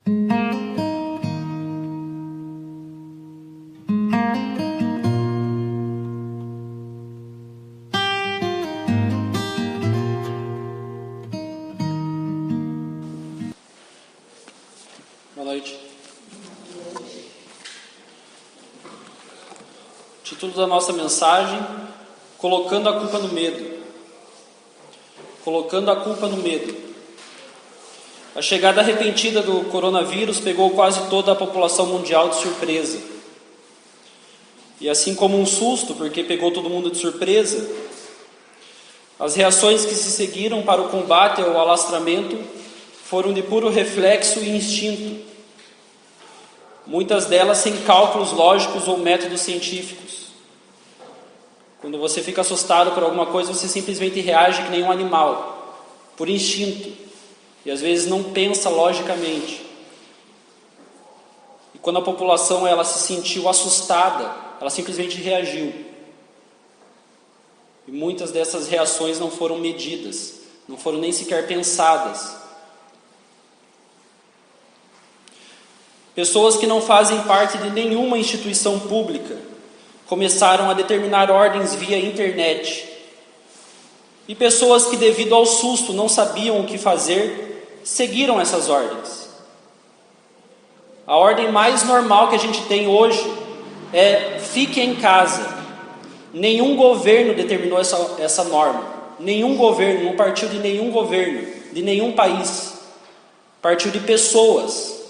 Boa noite. O título da nossa mensagem: Colocando a culpa no medo. Colocando a culpa no medo. A chegada repentina do coronavírus pegou quase toda a população mundial de surpresa. E assim como um susto, porque pegou todo mundo de surpresa, as reações que se seguiram para o combate ao alastramento foram de puro reflexo e instinto, muitas delas sem cálculos lógicos ou métodos científicos. Quando você fica assustado por alguma coisa, você simplesmente reage que nem um animal, por instinto, e às vezes não pensa logicamente. E quando a população ela se sentiu assustada, ela simplesmente reagiu. E muitas dessas reações não foram medidas, não foram nem sequer pensadas. Pessoas que não fazem parte de nenhuma instituição pública começaram a determinar ordens via internet. E pessoas que, devido ao susto, não sabiam o que fazer, seguiram essas ordens. A ordem mais normal que a gente tem hoje é: fique em casa. Nenhum governo determinou essa norma. Nenhum governo, não partiu de nenhum governo, de nenhum país. Partiu de pessoas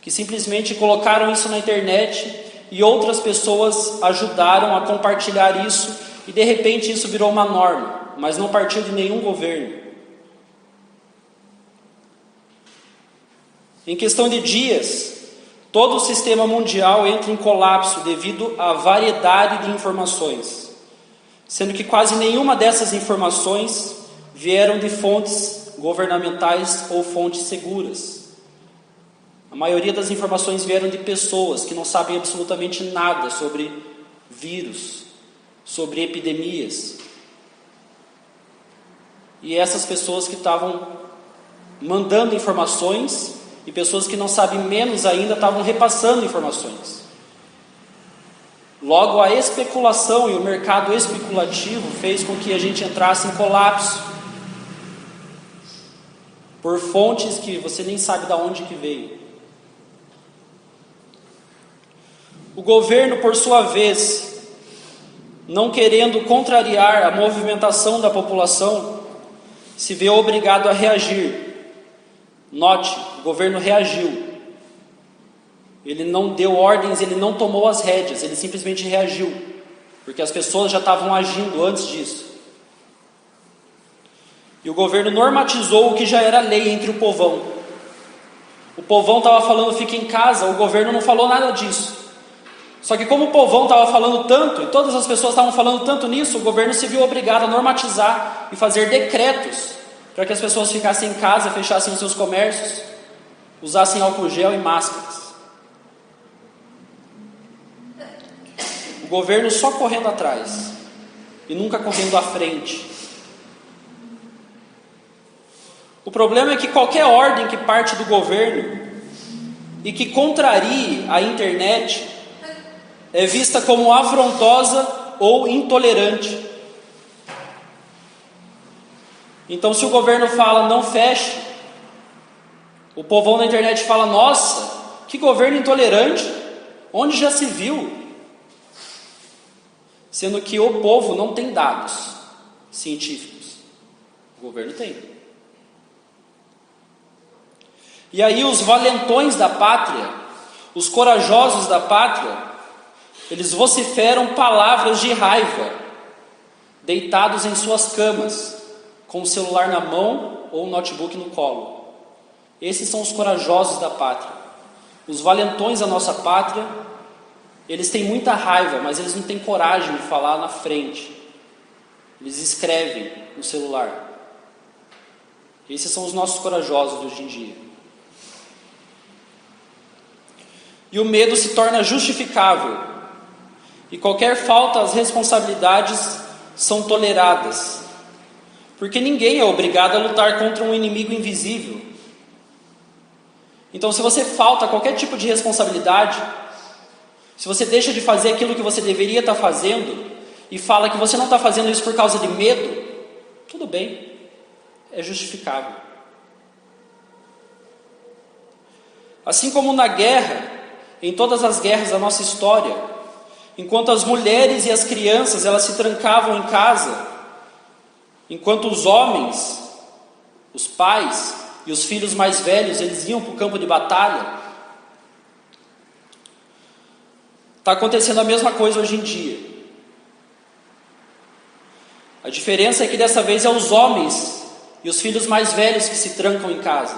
que simplesmente colocaram isso na internet e outras pessoas ajudaram a compartilhar isso e de repente isso virou uma norma, mas não partiu de nenhum governo. Em questão de dias, todo o sistema mundial entra em colapso devido à variedade de informações, sendo que quase nenhuma dessas informações vieram de fontes governamentais ou fontes seguras. A maioria das informações vieram de pessoas que não sabem absolutamente nada sobre vírus, sobre epidemias. E essas pessoas que estavam mandando informações e pessoas que não sabem menos ainda estavam repassando informações. Logo, a especulação e o mercado especulativo fez com que a gente entrasse em colapso por fontes que você nem sabe de onde que veio. O governo, por sua vez, não querendo contrariar a movimentação da população, se vê obrigado a reagir. Note, o governo reagiu. Ele não deu ordens, ele não tomou as rédeas, ele simplesmente reagiu, porque as pessoas já estavam agindo antes disso. E o governo normatizou o que já era lei entre o povão. O povão estava falando fique em casa, o governo não falou nada disso. Só que como o povão estava falando tanto, e todas as pessoas estavam falando tanto nisso, o governo se viu obrigado a normatizar e fazer decretos para que as pessoas ficassem em casa, fechassem os seus comércios, usassem álcool gel e máscaras. O governo só correndo atrás e nunca correndo à frente. O problema é que qualquer ordem que parte do governo e que contrarie a internet é vista como afrontosa ou intolerante. Então, se o governo fala não feche, o povão na internet fala: nossa, que governo intolerante, onde já se viu? Sendo que o povo não tem dados científicos, o governo tem. E aí os valentões da pátria, os corajosos da pátria, eles vociferam palavras de raiva, deitados em suas camas, com o celular na mão ou o notebook no colo. Esses são os corajosos da pátria. Os valentões da nossa pátria, eles têm muita raiva, mas eles não têm coragem de falar na frente. Eles escrevem no celular. Esses são os nossos corajosos de hoje em dia. E o medo se torna justificável. E qualquer falta às responsabilidades são toleradas. Porque ninguém é obrigado a lutar contra um inimigo invisível. Então, se você falta a qualquer tipo de responsabilidade, se você deixa de fazer aquilo que você deveria estar fazendo e fala que você não está fazendo isso por causa de medo, tudo bem, é justificável. Assim como na guerra, em todas as guerras da nossa história, enquanto as mulheres e as crianças elas se trancavam em casa, enquanto os homens, os pais e os filhos mais velhos, eles iam para o campo de batalha, está acontecendo a mesma coisa hoje em dia. A diferença é que dessa vez é os homens e os filhos mais velhos que se trancam em casa.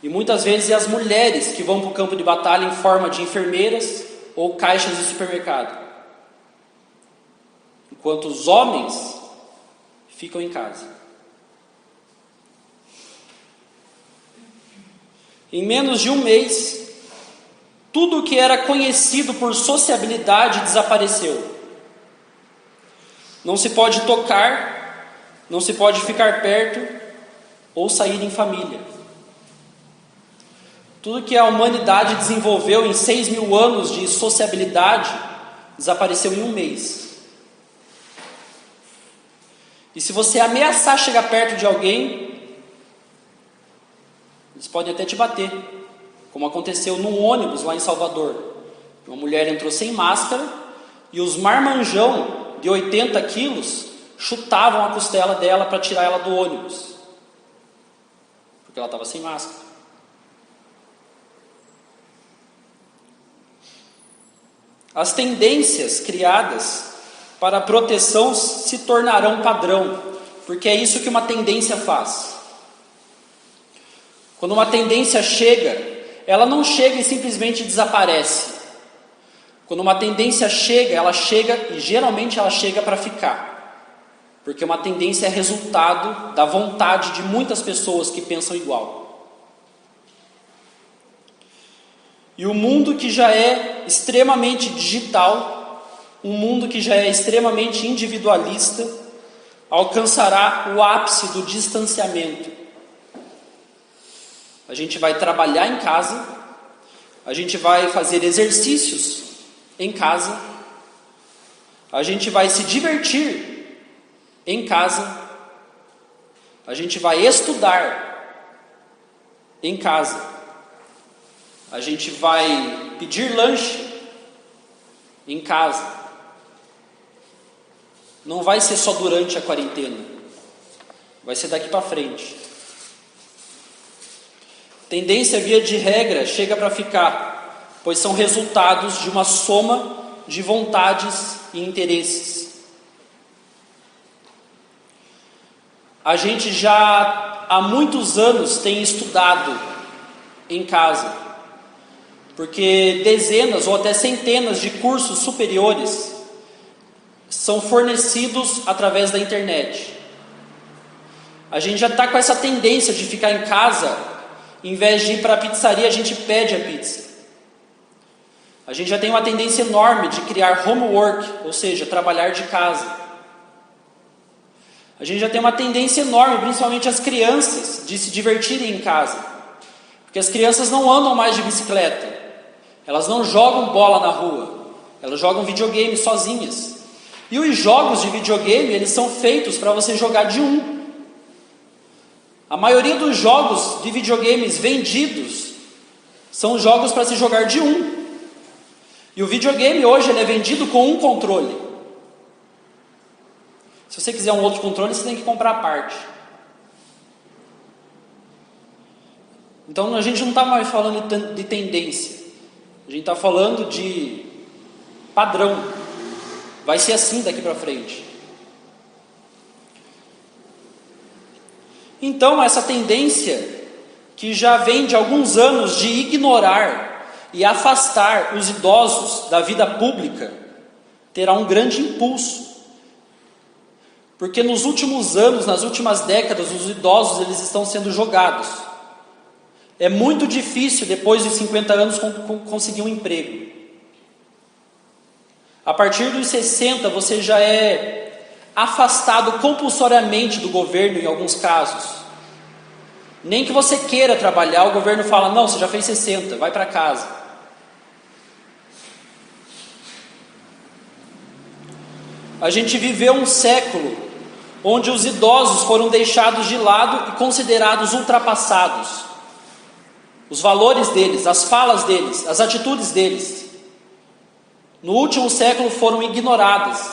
E muitas vezes é as mulheres que vão para o campo de batalha em forma de enfermeiras ou caixas de supermercado. Enquanto os homens ficam em casa. Em menos de um mês, tudo o que era conhecido por sociabilidade desapareceu. Não se pode tocar, não se pode ficar perto ou sair em família. Tudo que a humanidade desenvolveu em 6.000 anos de sociabilidade desapareceu em um mês. E se você ameaçar chegar perto de alguém, eles podem até te bater, como aconteceu num ônibus lá em Salvador. Uma mulher entrou sem máscara e os marmanjão de 80 quilos chutavam a costela dela para tirar ela do ônibus, porque ela estava sem máscara. As tendências criadas para a proteção se tornarão padrão, porque é isso que uma tendência faz. Quando uma tendência chega, ela não chega e simplesmente desaparece. Quando uma tendência chega, ela chega e geralmente ela chega para ficar. Porque uma tendência é resultado da vontade de muitas pessoas que pensam igual. E o mundo que já é extremamente digital, um mundo que já é extremamente individualista, alcançará o ápice do distanciamento. A gente vai trabalhar em casa, a gente vai fazer exercícios em casa, a gente vai se divertir em casa, a gente vai estudar em casa, a gente vai pedir lanche em casa. Não vai ser só durante a quarentena, vai ser daqui para frente. Tendência, via de regra, chega para ficar, pois são resultados de uma soma de vontades e interesses. A gente já há muitos anos tem estudado em casa, porque dezenas ou até centenas de cursos superiores são fornecidos através da internet. A gente já está com essa tendência de ficar em casa, em vez de ir para a pizzaria, a gente pede a pizza. A gente já tem uma tendência enorme de criar homework, ou seja, trabalhar de casa. A gente já tem uma tendência enorme, principalmente as crianças, de se divertirem em casa. Porque as crianças não andam mais de bicicleta. Elas não jogam bola na rua, elas jogam videogame sozinhas. E os jogos de videogame, eles são feitos para você jogar de um. A maioria dos jogos de videogames vendidos são jogos para se jogar de um. E o videogame hoje ele é vendido com um controle. Se você quiser um outro controle, você tem que comprar a parte. Então a gente não está mais falando de tendência. A gente está falando de padrão. Vai ser assim daqui para frente. Então, essa tendência que já vem de alguns anos de ignorar e afastar os idosos da vida pública, terá um grande impulso. Porque nos últimos anos, nas últimas décadas, os idosos eles estão sendo jogados. É muito difícil, depois de 50 anos, conseguir um emprego. A partir dos 60, você já é afastado compulsoriamente do governo, em alguns casos. Nem que você queira trabalhar, o governo fala: não, você já fez 60, vai para casa. A gente viveu um século onde os idosos foram deixados de lado e considerados ultrapassados. Os valores deles, as falas deles, as atitudes deles, no último século foram ignoradas,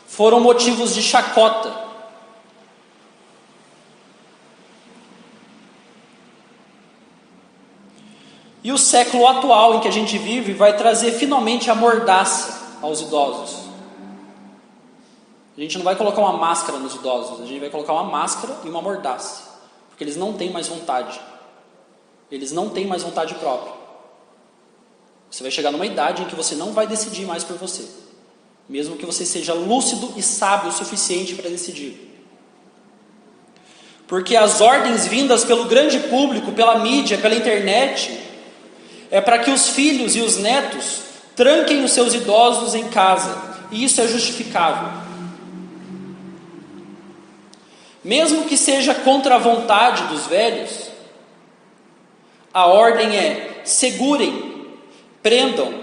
foram motivos de chacota. E o século atual em que a gente vive vai trazer finalmente a mordaça aos idosos. A gente não vai colocar uma máscara nos idosos, a gente vai colocar uma máscara e uma mordaça, porque eles não têm mais vontade. Eles não têm mais vontade própria. Você vai chegar numa idade em que você não vai decidir mais por você, mesmo que você seja lúcido e sábio o suficiente para decidir. Porque as ordens vindas pelo grande público, pela mídia, pela internet, é para que os filhos e os netos tranquem os seus idosos em casa, e isso é justificável. Mesmo que seja contra a vontade dos velhos, a ordem é: segurem, prendam,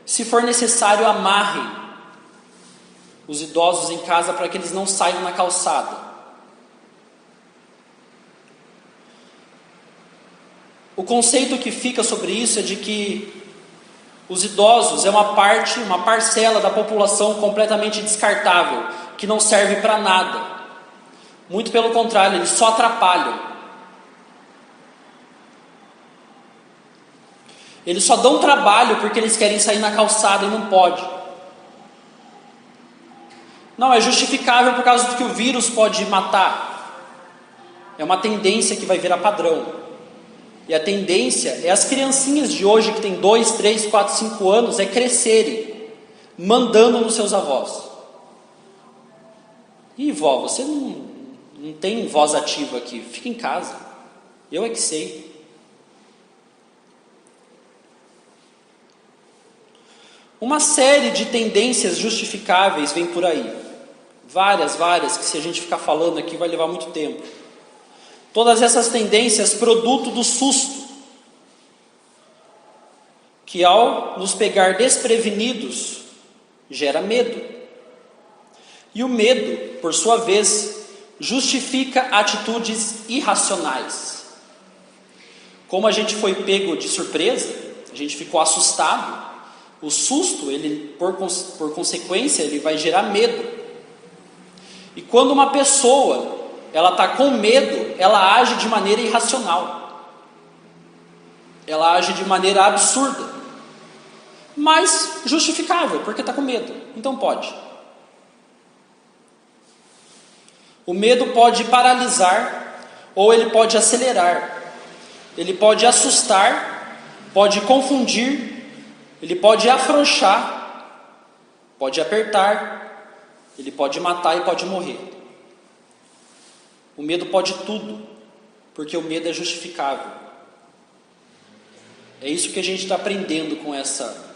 se for necessário amarrem os idosos em casa para que eles não saiam na calçada. O conceito que fica sobre isso é de que os idosos é uma parcela da população completamente descartável, que não serve para nada. Muito pelo contrário, eles só atrapalham. Eles só dão trabalho porque eles querem sair na calçada e não pode. Não, é justificável por causa do que o vírus pode matar. É uma tendência que vai virar padrão. E a tendência é as criancinhas de hoje que têm 2, 3, 4, 5 anos é crescerem, mandando nos seus avós. Ih, vó, você não tem voz ativa aqui, fica em casa. Eu é que sei. Uma série de tendências justificáveis vem por aí. Várias, que se a gente ficar falando aqui vai levar muito tempo. Todas essas tendências produto do susto, que ao nos pegar desprevenidos, gera medo. E o medo, por sua vez, justifica atitudes irracionais. Como a gente foi pego de surpresa, a gente ficou assustado, o susto, ele, por consequência, ele vai gerar medo. E quando uma pessoa ela está com medo, ela age de maneira irracional. Ela age de maneira absurda. Mas justificável, porque está com medo. Então pode. O medo pode paralisar, ou ele pode acelerar. Ele pode assustar, pode confundir, ele pode afrouxar, pode apertar, ele pode matar e pode morrer. O medo pode tudo, porque o medo é justificável. É isso que a gente está aprendendo com essa,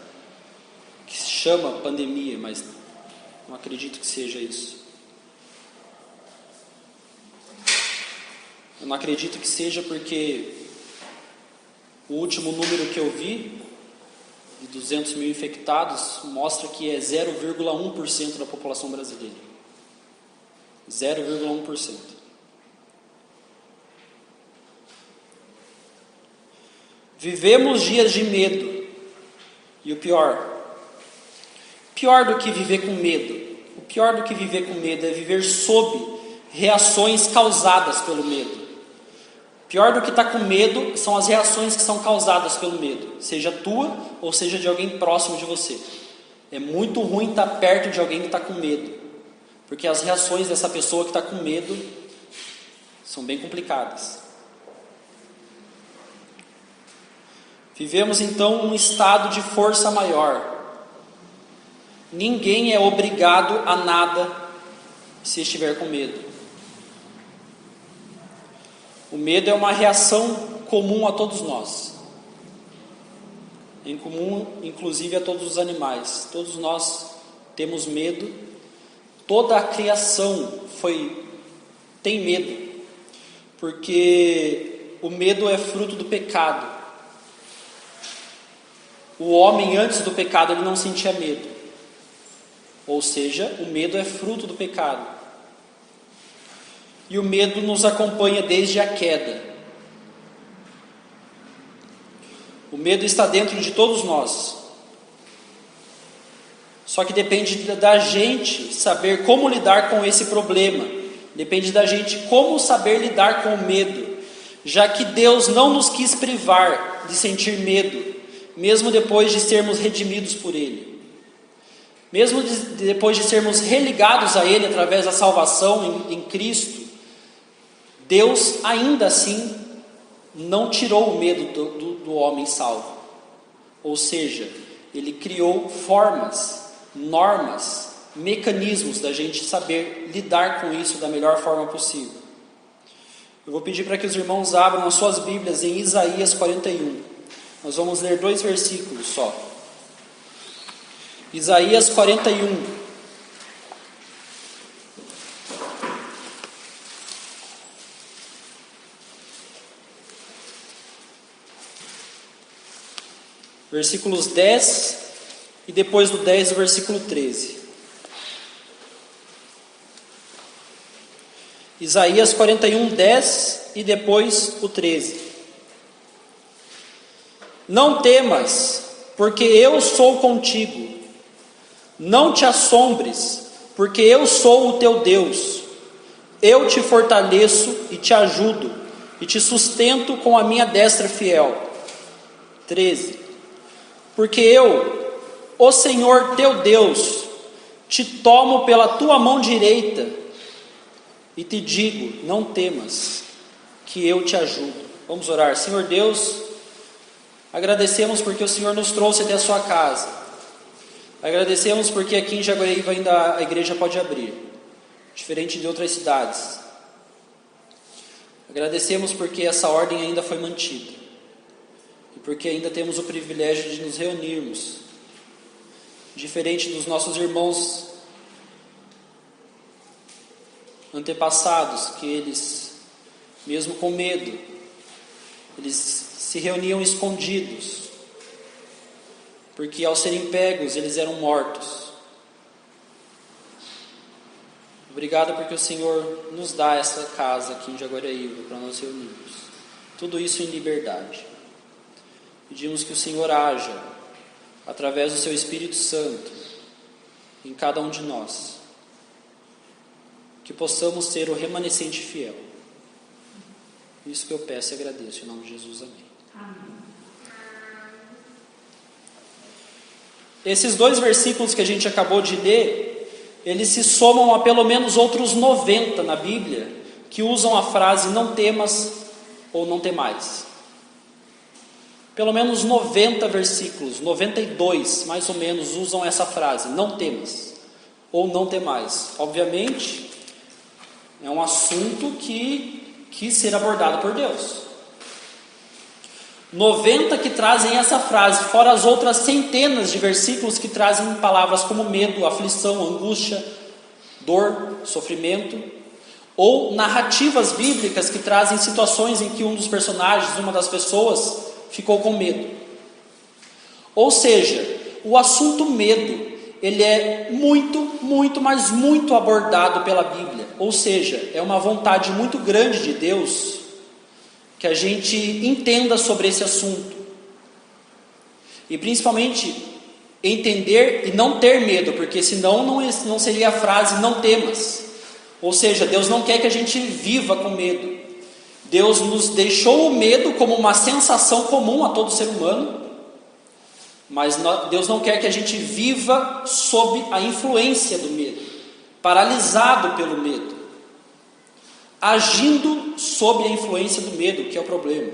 que se chama pandemia, mas não acredito que seja isso. Eu não acredito que seja porque o último número que eu vi, de 200 mil infectados, mostra que é 0,1% da população brasileira. 0,1%. Vivemos dias de medo. E o pior do que viver com medo, o pior do que viver com medo é viver sob reações causadas pelo medo. Pior do que estar com medo são as reações que são causadas pelo medo, seja tua ou seja de alguém próximo de você. É muito ruim estar perto de alguém que está com medo, porque as reações dessa pessoa que está com medo são bem complicadas. Vivemos então um estado de força maior. Ninguém é obrigado a nada se estiver com medo. O medo é uma reação comum a todos nós. Em comum, inclusive, a todos os animais. Todos nós temos medo. Toda a criação tem medo. Porque o medo é fruto do pecado. O homem, antes do pecado, ele não sentia medo. Ou seja, o medo é fruto do pecado. E o medo nos acompanha desde a queda. O medo está dentro de todos nós. Só que depende da gente saber como lidar com esse problema. Depende da gente como saber lidar com o medo. Já que Deus não nos quis privar de sentir medo, mesmo depois de sermos redimidos por Ele. Mesmo depois de sermos religados a Ele através da salvação em Cristo, Deus ainda assim não tirou o medo do homem salvo. Ou seja, Ele criou formas, normas, mecanismos da gente saber lidar com isso da melhor forma possível. Eu vou pedir para que os irmãos abram as suas Bíblias em Isaías 41. Nós vamos ler 2 versículos só. Isaías 41. Versículos 10 e depois do 10 o versículo 13. Isaías 41, 10 e depois o 13. Não temas, porque eu sou contigo. Não te assombres, porque eu sou o teu Deus. Eu te fortaleço e te ajudo, e te sustento com a minha destra fiel. 13. Porque eu, o Senhor teu Deus, te tomo pela tua mão direita e te digo, não temas, que eu te ajudo. Vamos orar. Senhor Deus, agradecemos porque o Senhor nos trouxe até a sua casa. Agradecemos porque aqui em Jaguariúna ainda a igreja pode abrir, diferente de outras cidades. Agradecemos porque essa ordem ainda foi mantida. E porque ainda temos o privilégio de nos reunirmos, diferente dos nossos irmãos antepassados, que eles, mesmo com medo, eles se reuniam escondidos, porque ao serem pegos, eles eram mortos. Obrigado porque o Senhor nos dá essa casa aqui em Jaguariúna para nós reunirmos. Tudo isso em liberdade. Pedimos que o Senhor haja, através do seu Espírito Santo, em cada um de nós. Que possamos ser o remanescente fiel. Isso que eu peço e agradeço. Em nome de Jesus, amém. Amém. Esses 2 versículos que a gente acabou de ler, eles se somam a pelo menos outros 90 na Bíblia, que usam a frase não temas ou não temais. Pelo menos 90 versículos, 92 mais ou menos, usam essa frase, não temas ou não temais. Obviamente, é um assunto que quis ser abordado por Deus. 90 que trazem essa frase, fora as outras centenas de versículos que trazem palavras como medo, aflição, angústia, dor, sofrimento, ou narrativas bíblicas que trazem situações em que um dos personagens, uma das pessoas, ficou com medo. Ou seja, o assunto medo, ele é muito, mas muito abordado pela Bíblia. Ou seja, é uma vontade muito grande de Deus que a gente entenda sobre esse assunto. E principalmente entender e não ter medo, porque senão não seria a frase não temas. Ou seja, Deus não quer que a gente viva com medo. Deus nos deixou o medo como uma sensação comum a todo ser humano, mas Deus não quer que a gente viva sob a influência do medo, paralisado pelo medo, agindo sob a influência do medo, que é o problema.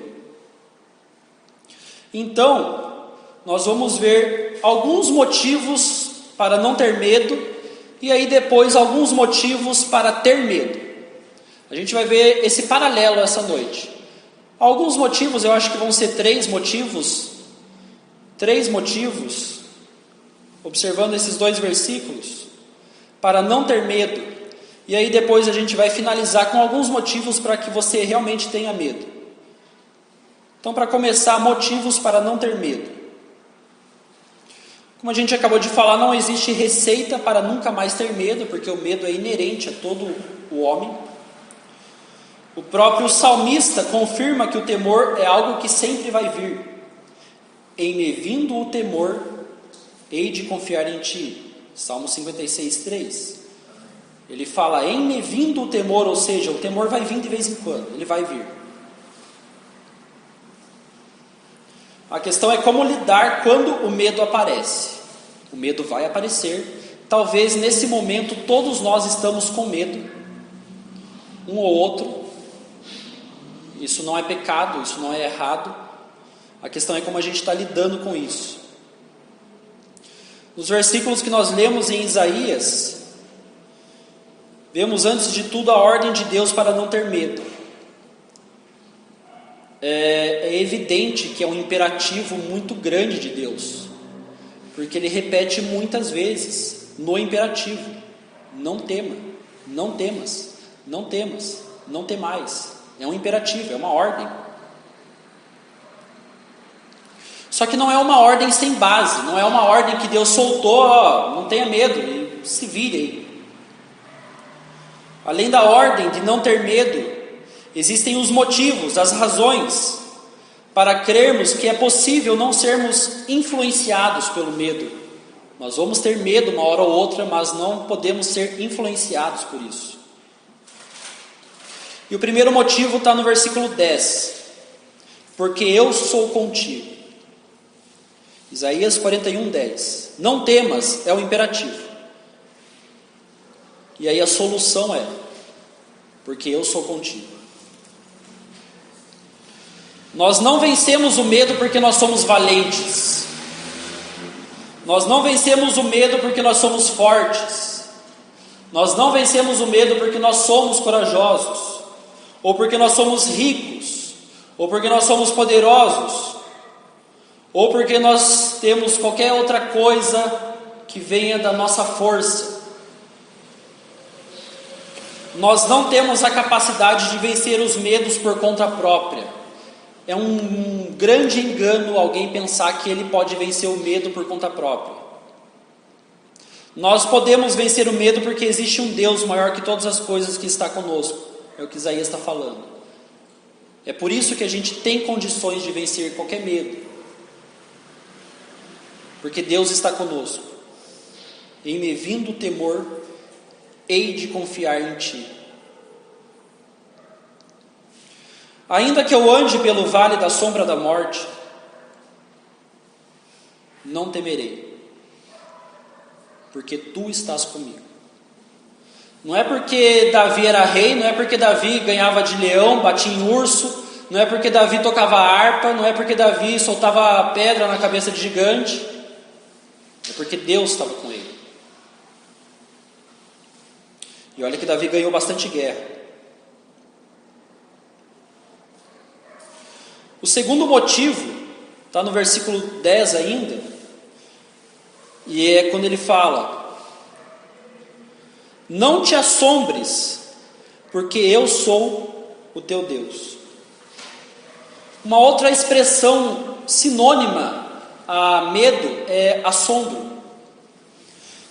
Então, nós vamos ver alguns motivos para não ter medo, e aí depois alguns motivos para ter medo. A gente vai ver esse paralelo essa noite. Alguns motivos, eu acho que vão ser 3 motivos, observando esses 2 versículos, para não ter medo. E aí depois a gente vai finalizar com alguns motivos para que você realmente tenha medo. Então, para começar, motivos para não ter medo. Como a gente acabou de falar, não existe receita para nunca mais ter medo, porque o medo é inerente a todo o homem. O próprio salmista confirma que o temor é algo que sempre vai vir. Em me vindo o temor, hei de confiar em ti. Salmo 56:3. Ele fala, em me vindo o temor, ou seja, o temor vai vir de vez em quando, ele vai vir. A questão é como lidar quando o medo aparece. O medo vai aparecer. Talvez nesse momento todos nós estamos com medo, um ou outro. Isso não é pecado, isso não é errado. A questão é como a gente está lidando com isso. Nos versículos que nós lemos em Isaías, vemos antes de tudo a ordem de Deus para não ter medo. É evidente que é um imperativo muito grande de Deus, porque ele repete muitas vezes no imperativo: não tema, não temas, não temas, não temais. É um imperativo, é uma ordem. Só que não é uma ordem sem base, não é uma ordem que Deus soltou, não tenha medo, e se vire aí. Além da ordem de não ter medo, existem os motivos, as razões para crermos que é possível não sermos influenciados pelo medo. Nós vamos ter medo uma hora ou outra, mas não podemos ser influenciados por isso. E o primeiro motivo está no versículo 10. Porque eu sou contigo. Isaías 41:10. Não temas é o imperativo. E aí a solução é: porque eu sou contigo. Nós não vencemos o medo porque nós somos valentes. Nós não vencemos o medo porque nós somos fortes. Nós não vencemos o medo porque nós somos corajosos, ou porque nós somos ricos, ou porque nós somos poderosos, ou porque nós temos qualquer outra coisa que venha da nossa força. Nós não temos a capacidade de vencer os medos por conta própria. É um grande engano alguém pensar que ele pode vencer o medo por conta própria. Nós podemos vencer o medo porque existe um Deus maior que todas as coisas que está conosco. É o que Isaías está falando. É por isso que a gente tem condições de vencer qualquer medo. Porque Deus está conosco. Em me vindo o temor, hei de confiar em ti. Ainda que eu ande pelo vale da sombra da morte, não temerei, porque tu estás comigo. Não é porque Davi era rei, não é porque Davi ganhava de leão, batia em urso, não é porque Davi tocava harpa, não é porque Davi soltava pedra na cabeça de gigante, é porque Deus estava com ele. E olha que Davi ganhou bastante guerra. O segundo motivo está no versículo 10 ainda, e é quando ele fala: não te assombres, porque eu sou o teu Deus. Uma outra expressão sinônima a medo é assombro.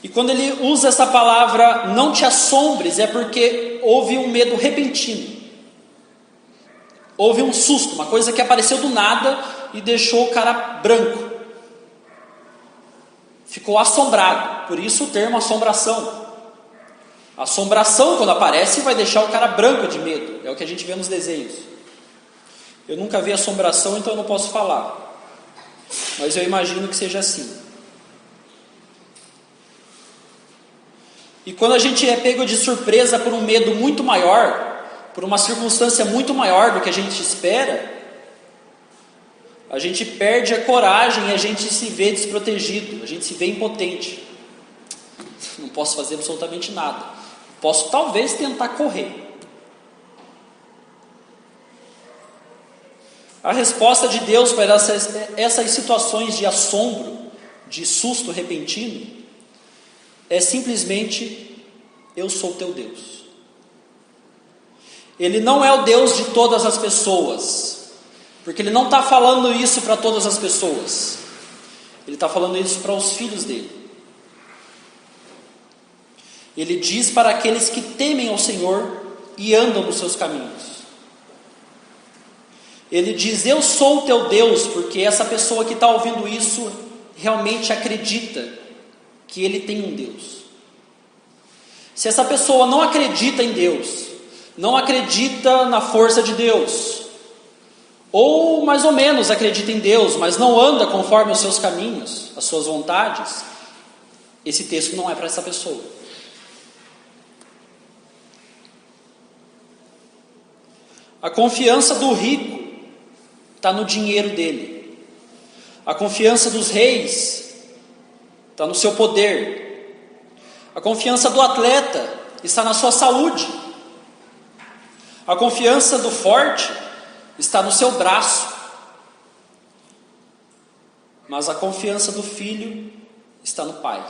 E quando ele usa essa palavra não te assombres, é porque houve um medo repentino. Houve um susto, uma coisa que apareceu do nada e deixou o cara branco. Ficou assombrado, por isso o termo assombração. Assombração, quando aparece, vai deixar o cara branco de medo. É o que a gente vê nos desenhos. Eu nunca vi assombração, então eu não posso falar. Mas eu imagino que seja assim. E quando a gente é pego de surpresa por um medo muito maior, por uma circunstância muito maior do que a gente espera, a gente perde a coragem e a gente se vê desprotegido, a gente se vê impotente. Não posso fazer absolutamente nada. Posso talvez tentar correr. A resposta de Deus para essas situações de assombro, de susto repentino, é simplesmente: eu sou teu Deus. Ele não é o Deus de todas as pessoas. Porque ele não está falando isso para todas as pessoas. Ele está falando isso para os filhos dele. Ele diz para aqueles que temem ao Senhor e andam nos seus caminhos. Ele diz: eu sou o teu Deus, porque essa pessoa que está ouvindo isso realmente acredita que ele tem um Deus. Se essa pessoa não acredita em Deus, não acredita na força de Deus, ou mais ou menos acredita em Deus, mas não anda conforme os seus caminhos, as suas vontades, esse texto não é para essa pessoa. A confiança do rico está no dinheiro dele. A confiança dos reis está no seu poder. A confiança do atleta está na sua saúde. A confiança do forte está no seu braço. Mas a confiança do filho está no pai.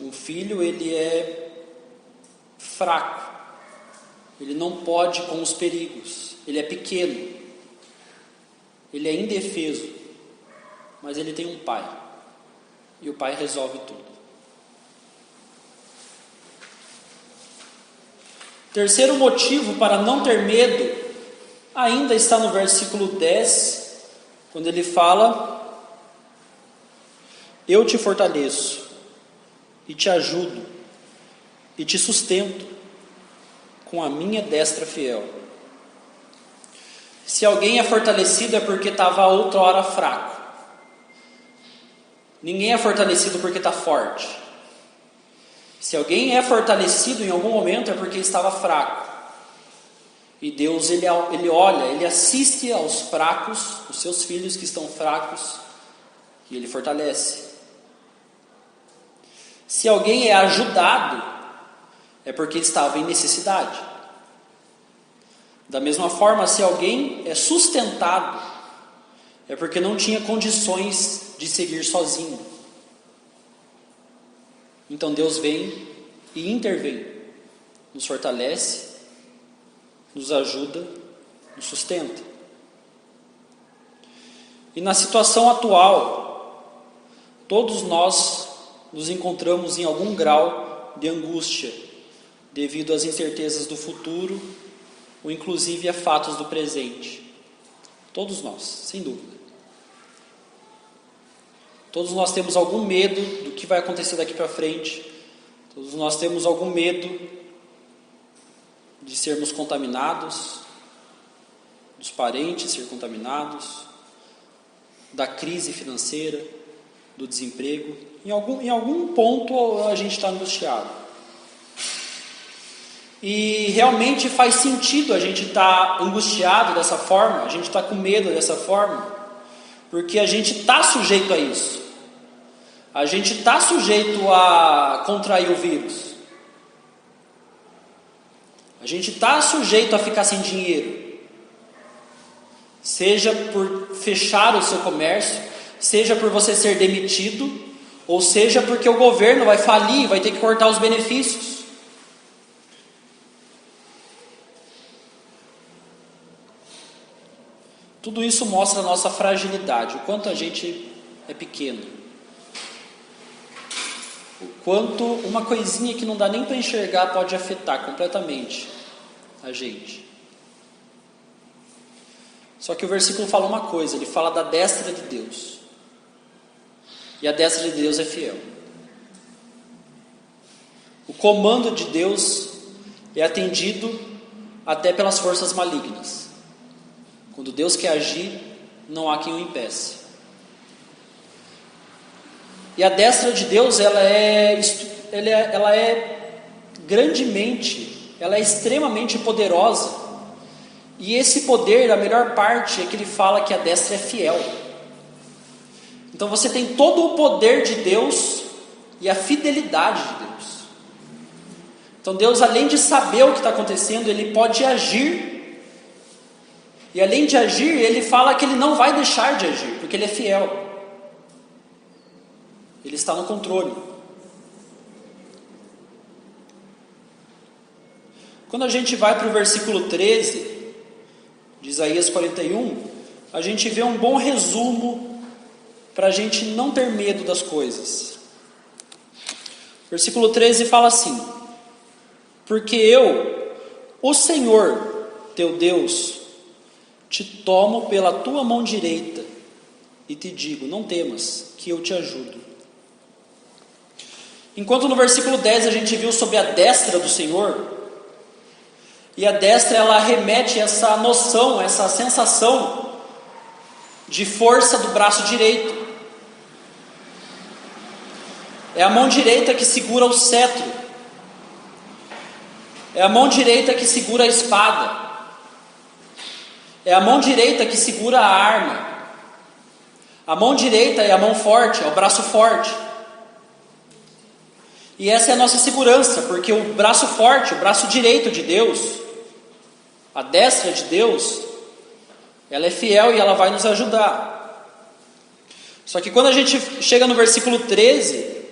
Um filho, ele é fraco. Ele não pode com os perigos. Ele é pequeno. Ele é indefeso. Mas ele tem um pai. E o pai resolve tudo. Terceiro motivo para não ter medo ainda está no versículo 10, quando ele fala: eu te fortaleço e te ajudo e te sustento com a minha destra fiel. Se alguém é fortalecido é porque estava outrora fraco. Ninguém é fortalecido porque está forte. Se alguém é fortalecido em algum momento é porque estava fraco. E Deus, ele olha, ele assiste aos fracos, os seus filhos que estão fracos, e ele fortalece. Se alguém é ajudado, é porque estava em necessidade. Da mesma forma, se alguém é sustentado, é porque não tinha condições de seguir sozinho. Então Deus vem e intervém, nos fortalece, nos ajuda, nos sustenta. E na situação atual, todos nós nos encontramos em algum grau de angústia, devido às incertezas do futuro, ou inclusive a fatos do presente. Todos nós, sem dúvida. Todos nós temos algum medo do que vai acontecer daqui para frente. Todos nós temos algum medo de sermos contaminados, dos parentes ser contaminados, da crise financeira, do desemprego. Em algum ponto a gente está angustiado. E realmente faz sentido a gente estar angustiado dessa forma, a gente está com medo dessa forma, porque a gente está sujeito a isso. A gente está sujeito a contrair o vírus. A gente está sujeito a ficar sem dinheiro. Seja por fechar o seu comércio, seja por você ser demitido, ou seja porque o governo vai falir e vai ter que cortar os benefícios. Tudo isso mostra a nossa fragilidade, o quanto a gente é pequeno. O quanto uma coisinha que não dá nem para enxergar pode afetar completamente a gente. Só que o versículo fala uma coisa, ele fala da destra de Deus. E a destra de Deus é fiel. O comando de Deus é atendido até pelas forças malignas. Quando Deus quer agir, não há quem o impeça. E a destra de Deus, ela é grandemente, ela é extremamente poderosa. E esse poder, a melhor parte é que ele fala que a destra é fiel. Então você tem todo o poder de Deus e a fidelidade de Deus. Então Deus, além de saber o que está acontecendo, Ele pode agir. E além de agir, Ele fala que Ele não vai deixar de agir, porque Ele é fiel. Ele está no controle. Quando a gente vai para o versículo 13, de Isaías 41, a gente vê um bom resumo para a gente não ter medo das coisas. Versículo 13 fala assim: porque eu, o Senhor teu Deus, te tomo pela tua mão direita e te digo, não temas, que eu te ajudo. Enquanto no versículo 10 a gente viu sobre a destra do Senhor, e a destra ela remete essa noção, essa sensação de força do braço direito. É a mão direita que segura o cetro, é a mão direita que segura a espada, é a mão direita que segura a arma. A mão direita é a mão forte, é o braço forte. E essa é a nossa segurança, porque o braço forte, o braço direito de Deus, a destra de Deus, ela é fiel e ela vai nos ajudar. Só que quando a gente chega no versículo 13,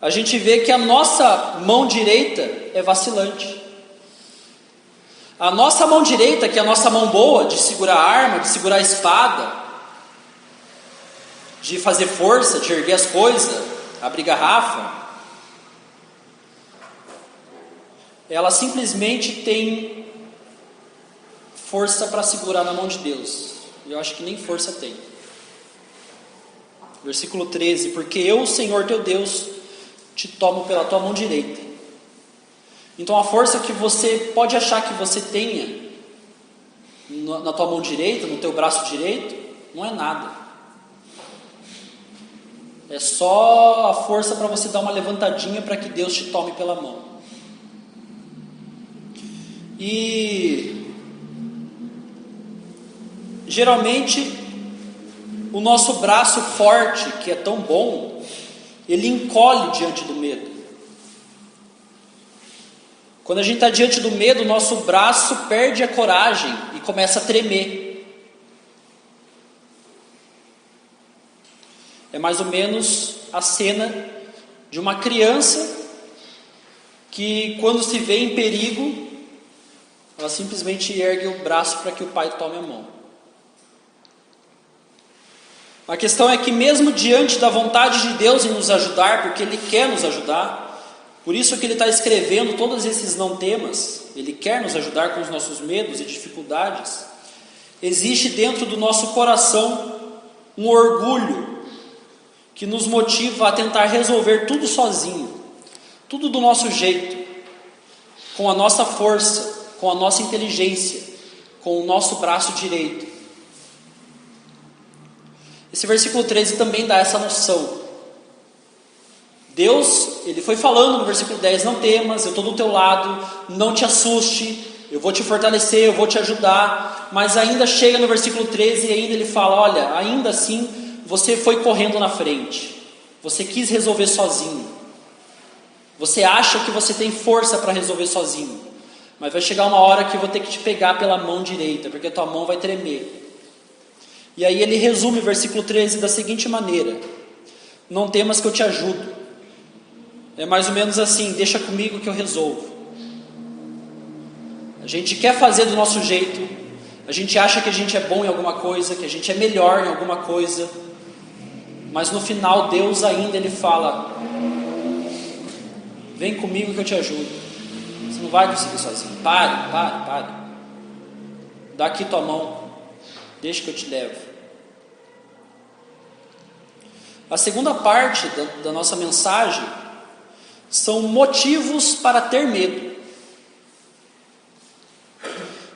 a gente vê que a nossa mão direita é vacilante. A nossa mão direita, que é a nossa mão boa, de segurar a arma, de segurar a espada, de fazer força, de erguer as coisas, abrir garrafa, ela simplesmente tem força para segurar na mão de Deus. Eu acho que nem força tem. Versículo 13: porque eu, Senhor teu Deus, te tomo pela tua mão direita. Então a força que você pode achar que você tenha na tua mão direita, no teu braço direito, não é nada. É só a força para você dar uma levantadinha para que Deus te tome pela mão. E geralmente o nosso braço forte, que é tão bom, ele encolhe diante do medo. Quando a gente está diante do medo, o nosso braço perde a coragem e começa a tremer. É mais ou menos a cena de uma criança que, quando se vê em perigo, ela simplesmente ergue o braço para que o pai tome a mão. A questão é que, mesmo diante da vontade de Deus em nos ajudar, porque Ele quer nos ajudar, por isso que Ele está escrevendo todos esses não temas, Ele quer nos ajudar com os nossos medos e dificuldades, existe dentro do nosso coração um orgulho que nos motiva a tentar resolver tudo sozinho, tudo do nosso jeito, com a nossa força, com a nossa inteligência, com o nosso braço direito. Esse versículo 13 também dá essa noção. Deus, Ele foi falando no versículo 10, não temas, eu estou do teu lado, não te assuste, eu vou te fortalecer, eu vou te ajudar, mas ainda chega no versículo 13 e ainda Ele fala, olha, ainda assim, você foi correndo na frente, você quis resolver sozinho, você acha que você tem força para resolver sozinho, mas vai chegar uma hora que eu vou ter que te pegar pela mão direita, porque a tua mão vai tremer. E aí ele resume o versículo 13 da seguinte maneira: não temas que eu te ajudo. É mais ou menos assim, deixa comigo que eu resolvo. A gente quer fazer do nosso jeito, a gente acha que a gente é bom em alguma coisa, que a gente é melhor em alguma coisa, mas no final Deus ainda Ele fala, vem comigo que eu te ajudo. Você não vai conseguir sozinho, pare, dá aqui tua mão, deixa que eu te levo. A segunda parte da nossa mensagem são motivos para ter medo.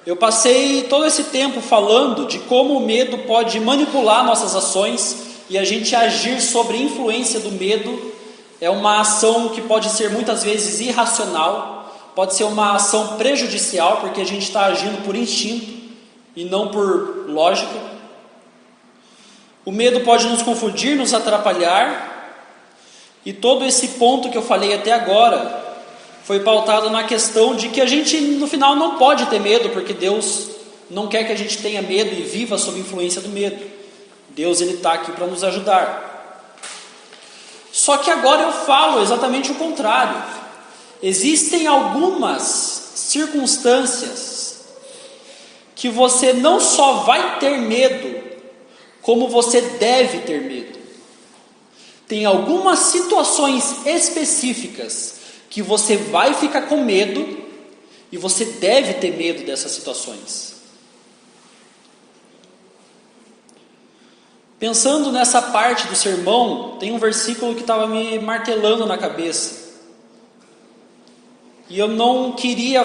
Eu passei todo esse tempo falando de como o medo pode manipular nossas ações e a gente agir sobre a influência do medo. É uma ação que pode ser muitas vezes irracional, pode ser uma ação prejudicial, porque a gente está agindo por instinto e não por lógica. O medo pode nos confundir, nos atrapalhar, e todo esse ponto que eu falei até agora foi pautado na questão de que a gente no final não pode ter medo, porque Deus não quer que a gente tenha medo e viva sob influência do medo. Deus Ele está aqui para nos ajudar. Só que agora eu falo exatamente o contrário. Existem algumas circunstâncias que você não só vai ter medo, como você deve ter medo. Tem algumas situações específicas que você vai ficar com medo e você deve ter medo dessas situações. Pensando nessa parte do sermão, tem um versículo que estava me martelando na cabeça. E eu não queria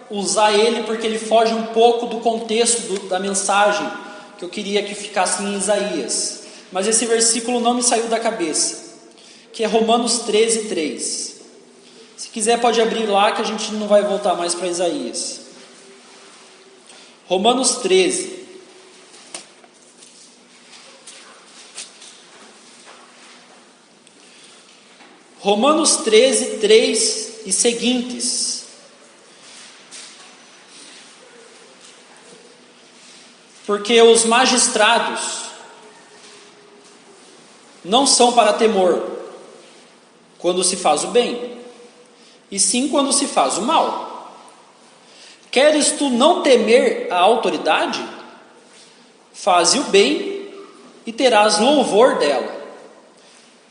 usar ele porque ele foge um pouco do contexto da mensagem que eu queria que ficasse em Isaías. Mas esse versículo não me saiu da cabeça, que é Romanos 13:3. Se quiser pode abrir lá que a gente não vai voltar mais para Isaías. Romanos 13. Romanos 13, 3 e seguintes. Porque os magistrados não são para temor quando se faz o bem, e sim quando se faz o mal. Queres tu não temer a autoridade? Faze o bem e terás louvor dela,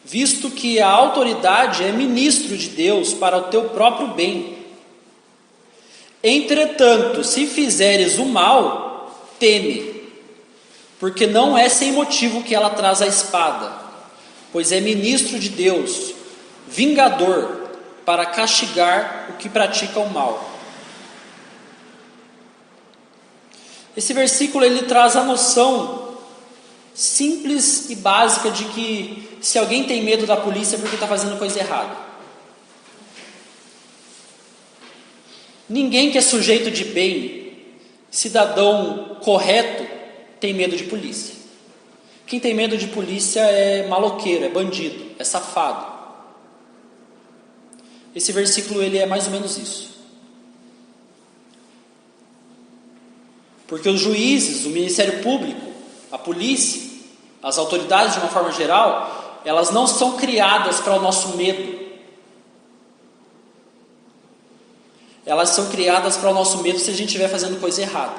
visto que a autoridade é ministro de Deus para o teu próprio bem. Entretanto, se fizeres o mal, teme, porque não é sem motivo que ela traz a espada, pois é ministro de Deus, vingador, para castigar o que pratica o mal. Esse versículo ele traz a noção simples e básica de que se alguém tem medo da polícia é porque está fazendo coisa errada. Ninguém que é sujeito de bem, cidadão correto, tem medo de polícia. Quem tem medo de polícia é maloqueiro, é bandido, é safado. Esse versículo ele é mais ou menos isso. Porque os juízes, o Ministério Público, a polícia, as autoridades de uma forma geral, elas não são criadas para o nosso medo. Elas são criadas para o nosso medo se a gente estiver fazendo coisa errada.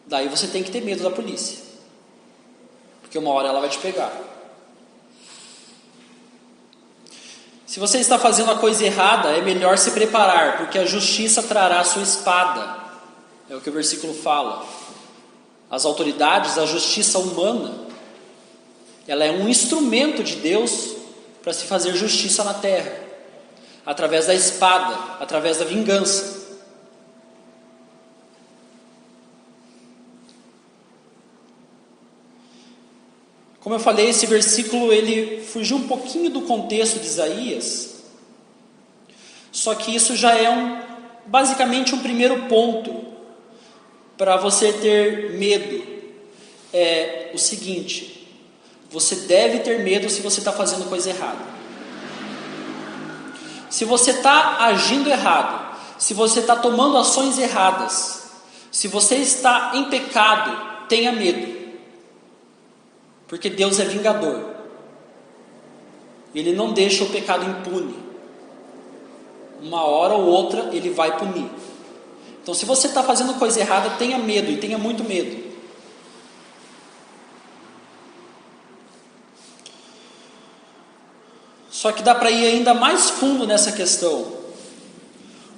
Daí você tem que ter medo da polícia, porque uma hora ela vai te pegar. Se você está fazendo a coisa errada, é melhor se preparar, porque a justiça trará a sua espada. É o que o versículo fala. As autoridades, a justiça humana, ela é um instrumento de Deus para se fazer justiça na terra, através da espada, através da vingança. Como eu falei, esse versículo ele fugiu um pouquinho do contexto de Isaías, só que isso já é basicamente um primeiro ponto para você ter medo. É o seguinte: você deve ter medo se você está fazendo coisa errada. Se você está agindo errado, se você está tomando ações erradas, se você está em pecado, tenha medo. Porque Deus é vingador. Ele não deixa o pecado impune. Uma hora ou outra Ele vai punir. Então se você está fazendo coisa errada, tenha medo, e tenha muito medo. Só que dá para ir ainda mais fundo nessa questão.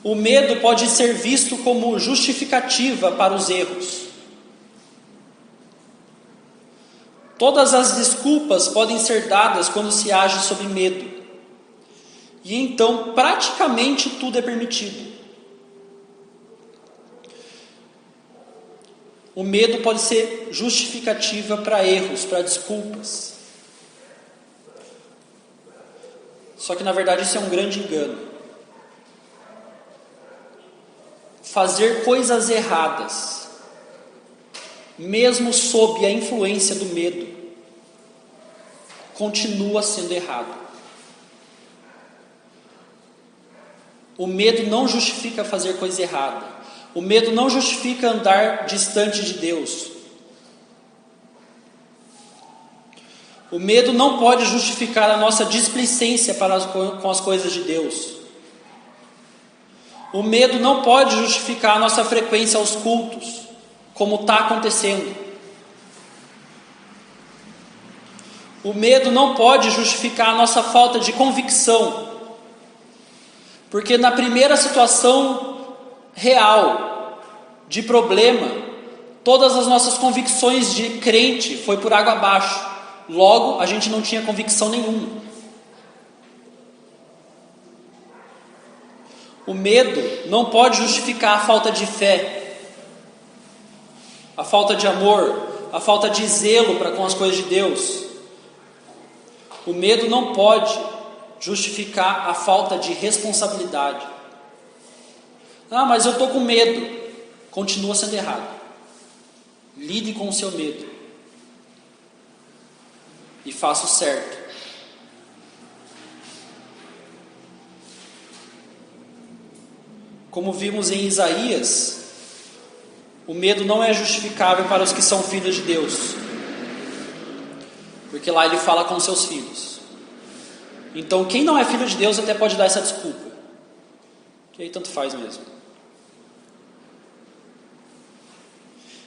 O medo pode ser visto como justificativa para os erros. Todas as desculpas podem ser dadas quando se age sob medo. E então praticamente tudo é permitido. O medo pode ser justificativa para erros, para desculpas. Só que na verdade isso é um grande engano. Fazer coisas erradas, mesmo sob a influência do medo, continua sendo errado. O medo não justifica fazer coisa errada. O medo não justifica andar distante de Deus. O medo não pode justificar a nossa displicência com as coisas de Deus. O medo não pode justificar a nossa frequência aos cultos, como está acontecendo. O medo não pode justificar a nossa falta de convicção, porque na primeira situação real de problema, todas as nossas convicções de crente foi por água abaixo. Logo, a gente não tinha convicção nenhuma. O medo não pode justificar a falta de fé, a falta de amor, a falta de zelo para com as coisas de Deus. O medo não pode justificar a falta de responsabilidade. Ah, mas eu estou com medo. Continua sendo errado. Lide com o seu medo e faça o certo. Como vimos em Isaías, o medo não é justificável para os que são filhos de Deus, porque lá ele fala com seus filhos. Então quem não é filho de Deus até pode dar essa desculpa, que aí tanto faz mesmo.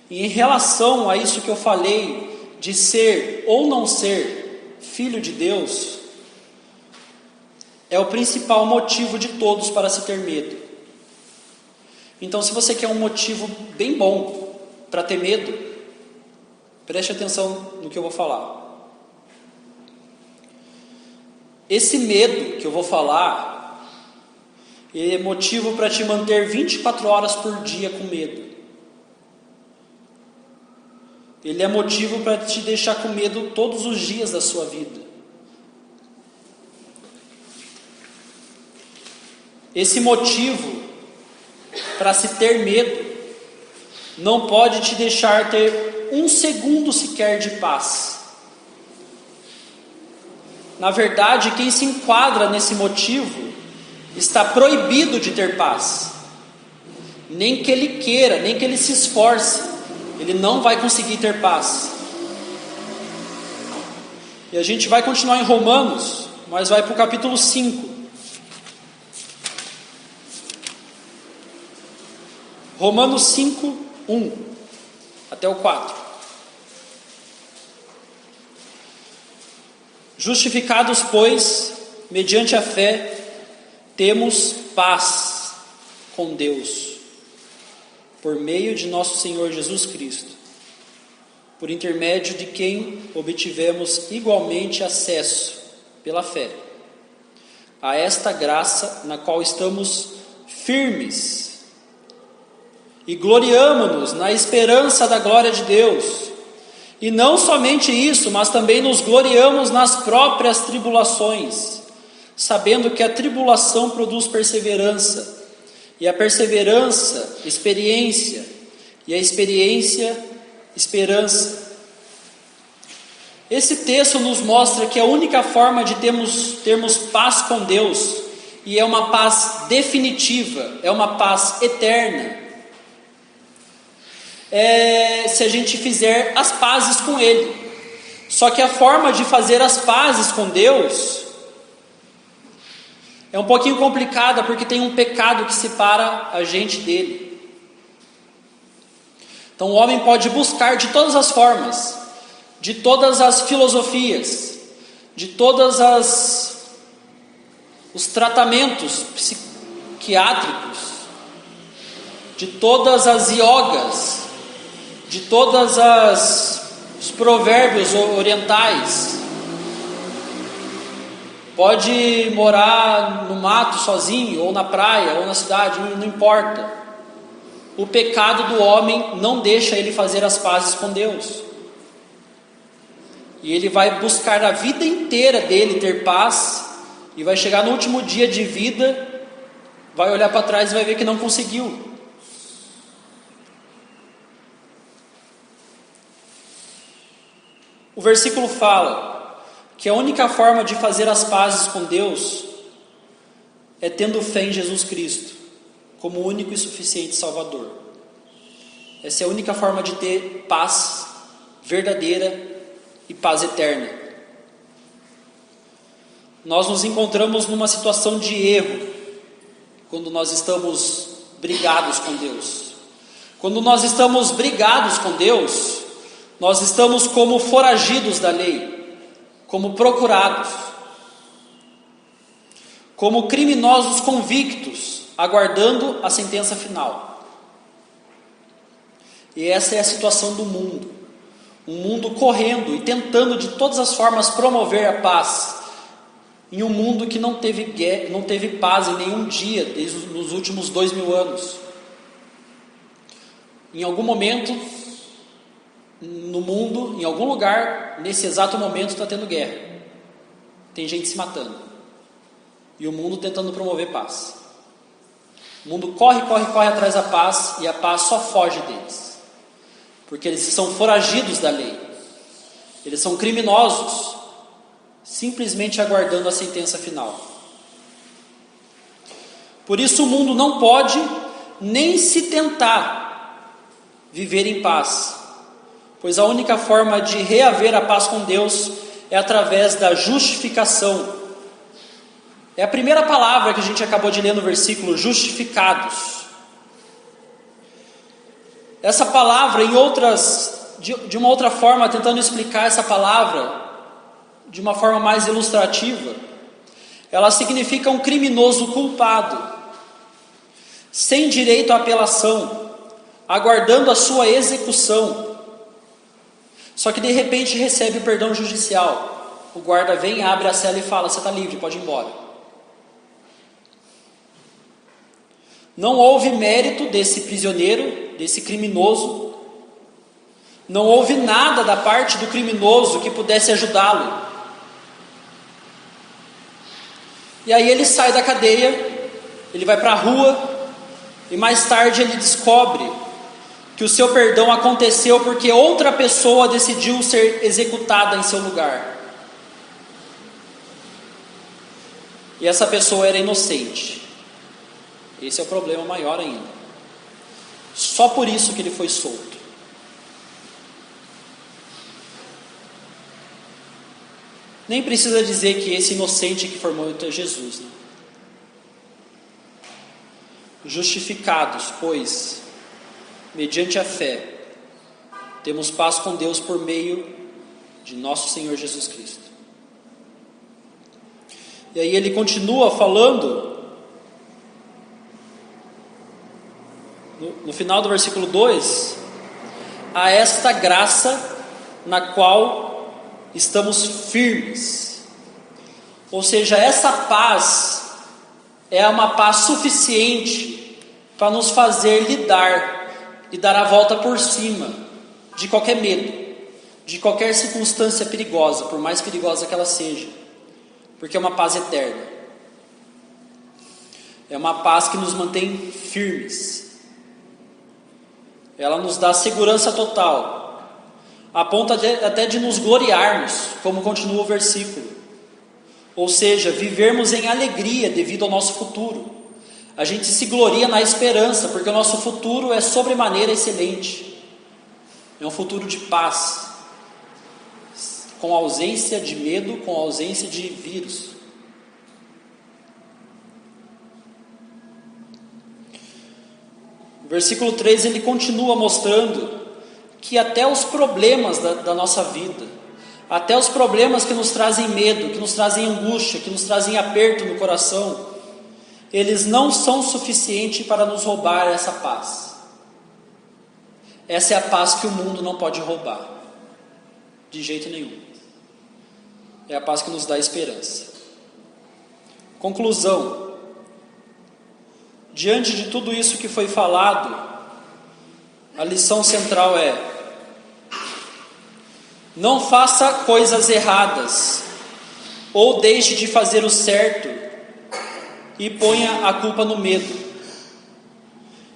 E em relação a isso que eu falei, de ser ou não ser filho de Deus, é o principal motivo de todos para se ter medo. Então, se você quer um motivo bem bom para ter medo, preste atenção no que eu vou falar. Esse medo que eu vou falar, ele é motivo para te manter 24 horas por dia com medo. Ele é motivo para te deixar com medo todos os dias da sua vida. Esse motivo para se ter medo não pode te deixar ter um segundo sequer de paz. Na verdade, quem se enquadra nesse motivo está proibido de ter paz. Nem que ele queira, nem que ele se esforce, ele não vai conseguir ter paz. E a gente vai continuar em Romanos, mas vai para o capítulo 5. Romanos 5, 1 até o 4. Justificados, pois, mediante a fé, temos paz com Deus, por meio de nosso Senhor Jesus Cristo, por intermédio de quem obtivemos igualmente acesso, pela fé, a esta graça na qual estamos firmes, e gloriamo-nos na esperança da glória de Deus. E não somente isso, mas também nos gloriamos nas próprias tribulações, sabendo que a tribulação produz perseverança, e a perseverança, experiência, e a experiência, esperança. Esse texto nos mostra que a única forma de termos paz com Deus, e é uma paz definitiva, é uma paz eterna, se a gente fizer as pazes com Ele. Só que a forma de fazer as pazes com Deus é um pouquinho complicada, porque tem um pecado que separa a gente dele. Então o homem pode buscar de todas as formas, de todas as filosofias, de todas os tratamentos psiquiátricos, de todas as yogas, de todas os provérbios orientais. Pode morar no mato sozinho, ou na praia, ou na cidade, não importa. O pecado do homem não deixa ele fazer as pazes com Deus. E ele vai buscar a vida inteira dele ter paz, e vai chegar no último dia de vida, vai olhar para trás e vai ver que não conseguiu. O versículo fala que a única forma de fazer as pazes com Deus é tendo fé em Jesus Cristo como o único e suficiente Salvador. Essa é a única forma de ter paz verdadeira e paz eterna. Nós nos encontramos numa situação de erro quando nós estamos brigados com Deus. Quando nós estamos brigados com Deus, nós estamos como foragidos da lei, como procurados, como criminosos convictos, aguardando a sentença final. E essa é a situação do mundo. Um mundo correndo e tentando de todas as formas promover a paz, em um mundo que não teve paz em nenhum dia, desde nos últimos 2000 anos. Em algum momento, no mundo, em algum lugar, nesse exato momento está tendo guerra. Tem gente se matando. E o mundo tentando promover paz. O mundo corre atrás da paz, e a paz só foge deles. Porque eles são foragidos da lei. Eles são criminosos, simplesmente aguardando a sentença final. Por isso o mundo não pode nem se tentar viver em paz, pois a única forma de reaver a paz com Deus é através da justificação. É a primeira palavra que a gente acabou de ler no versículo, justificados. Essa palavra, de uma outra forma, tentando explicar essa palavra de uma forma mais ilustrativa, ela significa um criminoso culpado, sem direito à apelação, aguardando a sua execução. Só que de repente recebe o perdão judicial. O guarda vem, abre a cela e fala: você está livre, pode ir embora. Não houve mérito desse prisioneiro, desse criminoso. Não houve nada da parte do criminoso que pudesse ajudá-lo. E aí ele sai da cadeia, ele vai para a rua, e mais tarde ele descobre que o seu perdão aconteceu porque outra pessoa decidiu ser executada em seu lugar. E essa pessoa era inocente. Esse é o problema maior ainda. Só por isso que ele foi solto. Nem precisa dizer que esse inocente que foi morto é Jesus, né? Justificados, pois, mediante a fé, temos paz com Deus por meio de nosso Senhor Jesus Cristo. E aí ele continua falando, no final do versículo 2, a esta graça na qual estamos firmes. Ou seja, essa paz é uma paz suficiente para nos fazer lidar e dar a volta por cima de qualquer medo, de qualquer circunstância perigosa, por mais perigosa que ela seja, porque é uma paz eterna. É uma paz que nos mantém firmes. Ela nos dá segurança total, a ponto até de nos gloriarmos, como continua o versículo. Ou seja, vivermos em alegria devido ao nosso futuro. A gente se gloria na esperança, porque o nosso futuro é sobremaneira excelente. É um futuro de paz, com ausência de medo, com ausência de vírus. O versículo 3 ele continua mostrando que até os problemas da nossa vida, até os problemas que nos trazem medo, que nos trazem angústia, que nos trazem aperto no coração, eles não são suficientes para nos roubar essa paz. Essa é a paz que o mundo não pode roubar, de jeito nenhum. É a paz que nos dá esperança. Conclusão: diante de tudo isso que foi falado, a lição central é: não faça coisas erradas, ou deixe de fazer o certo e ponha a culpa no medo.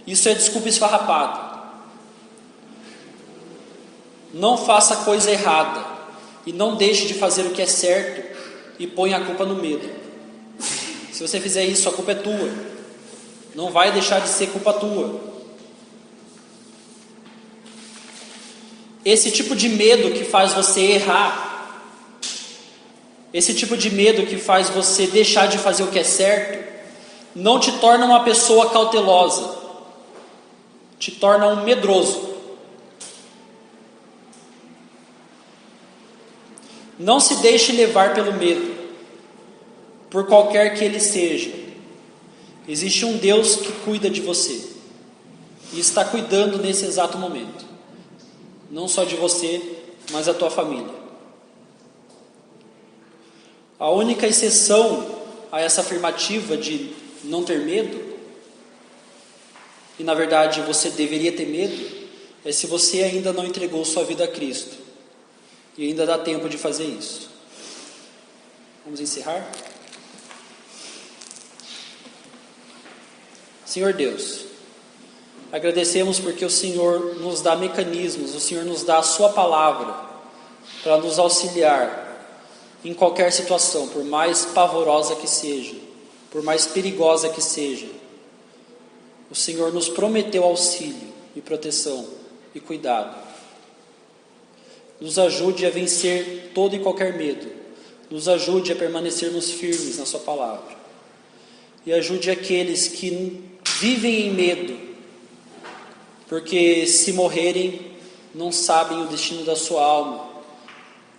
Isso é desculpa esfarrapada. Não faça coisa errada e não deixe de fazer o que é certo e ponha a culpa no medo. Se você fizer isso, a culpa é tua. Não vai deixar de ser culpa tua. Esse tipo de medo que faz você errar, esse tipo de medo que faz você deixar de fazer o que é certo, não te torna uma pessoa cautelosa, te torna um medroso. Não se deixe levar pelo medo, por qualquer que ele seja. Existe um Deus que cuida de você, e está cuidando nesse exato momento, não só de você, mas da tua família. A única exceção a essa afirmativa de não ter medo, e na verdade você deveria ter medo, é se você ainda não entregou sua vida a Cristo, e ainda dá tempo de fazer isso. Vamos encerrar? Senhor Deus, agradecemos porque o Senhor nos dá mecanismos, o Senhor nos dá a sua palavra para nos auxiliar em qualquer situação, por mais pavorosa que seja, por mais perigosa que seja. O Senhor nos prometeu auxílio e proteção e cuidado. Nos ajude a vencer todo e qualquer medo. Nos ajude a permanecermos firmes na sua palavra. E ajude aqueles que vivem em medo, porque se morrerem não sabem o destino da sua alma,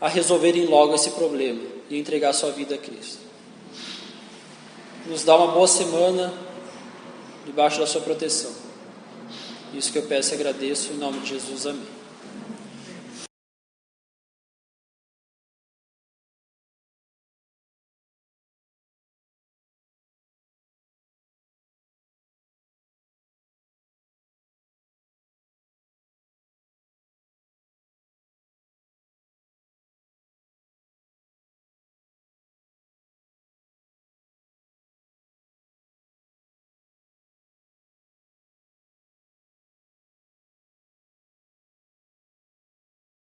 a resolverem logo esse problema e entregar sua vida a Cristo. Nos dá uma boa semana debaixo da sua proteção. Isso que eu peço e agradeço em nome de Jesus. Amém.